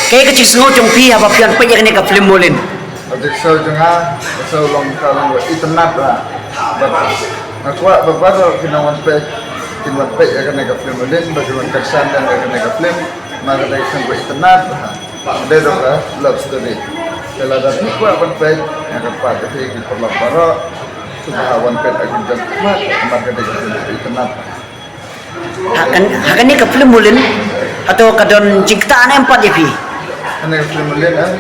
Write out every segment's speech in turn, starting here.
Kaya kecil sengaja jong pi apa pian pejak ni ke film molin. Adik so jengah, so long kalau itnat lah. Aku beberapa kinawan pe ya kan ke film molin, bagaimana kesan dan ke film, maka dari itu itnat lah. Ada dong love story. Kalau ada aku akan pe yang keempat ketika kita perlu subahawan pe akan jatuh, maka dari itu itnat. Hakan ni ke film molin atau kadon ciptaan empat ya pi. Karena film molin kan,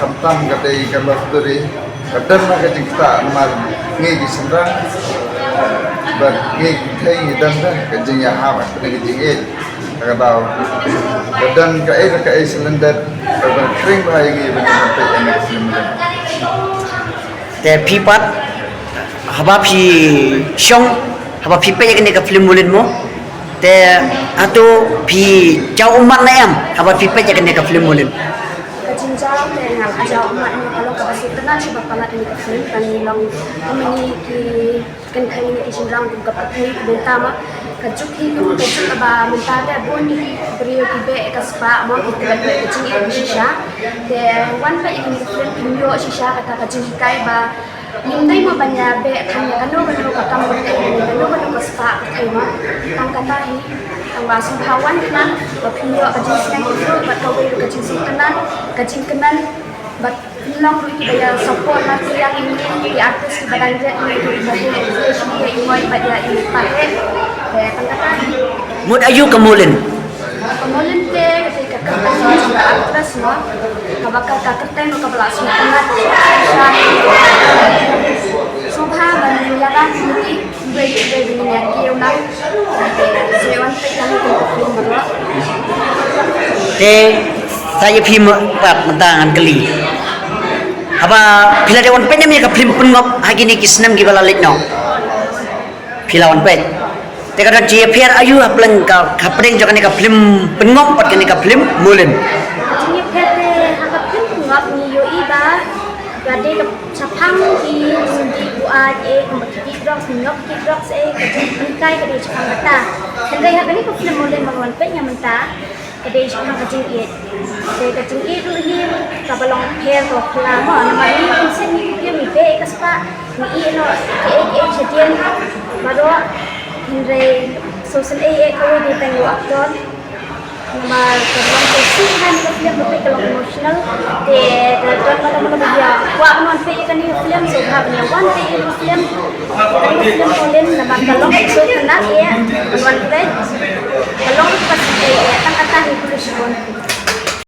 kamtam ketika love story, kadang maka cipta nomor ngi sendang, ngi thay dan dah kerja hamat pada kerja kata tahu dan kai selender kering bahaya ngi benar benar film molin. Te pi pat haba pi syong haba pi pejak ni ke film molin mo. Te atau pi jauh umat na yam haba pi pejak ni ke film molin. Kacinjau dengan ajau umat ni kalau kapasi tenang sebab pala ini kafir kan nilang kami ki kan kami ni kacinjau tu kapati bentama kajuk hi tu kajuk aba mentade boni beriyo kibe kaspa mo kita kan kacing ini shisha de wan pa ini kafir pinyo shisha kata kacing kai ba Nindai mo banyak be kanya kanu kakam kanu kaspa kaya ang kata hi ang wasong hawan na bapinyo kajing sinang ito bat kaway kajing kenan bat lang ru itu baya support na yang ini di artis di balanja ini di bagi sini imoy baya ini pare kan kata Mud ayu ke molin. Kemudian ketika kakak sudah aktris no, kabakal kakak no kabelas tengah subha menyaran sendiri bagi yang kieu nak sewan pegang itu film berlaku. Te saya pi pat mentangan keli. Apa pila dewan pen ni ke film pengop hagi ni kisnam gi balalit no. Pilawan pen. Te kadang cia piar ayu aplang ka kapring jo ka film pengop pat ka film molin. Cia piar te hak film pengop ni yo iba gade ke sapang di buat kompetisi drugs minok ki drugs kecil kai ke di sapang kata. Hendai hak ni ke film molin bagawan pen yang mentah ke di sapang kecil it. Te kecil it dulu hi ka balong piar ko kelama nama ni insen ni dia mi be kaspa ni no ke sedian baru Hindray social kau di tengok aktor, nama kerana kesihan film lebih kalau emosional, dan mana dia, wah non film ni film sebenarnya one film film nama kalau so tenang ya, one play, kalau pas tang kata ni tulis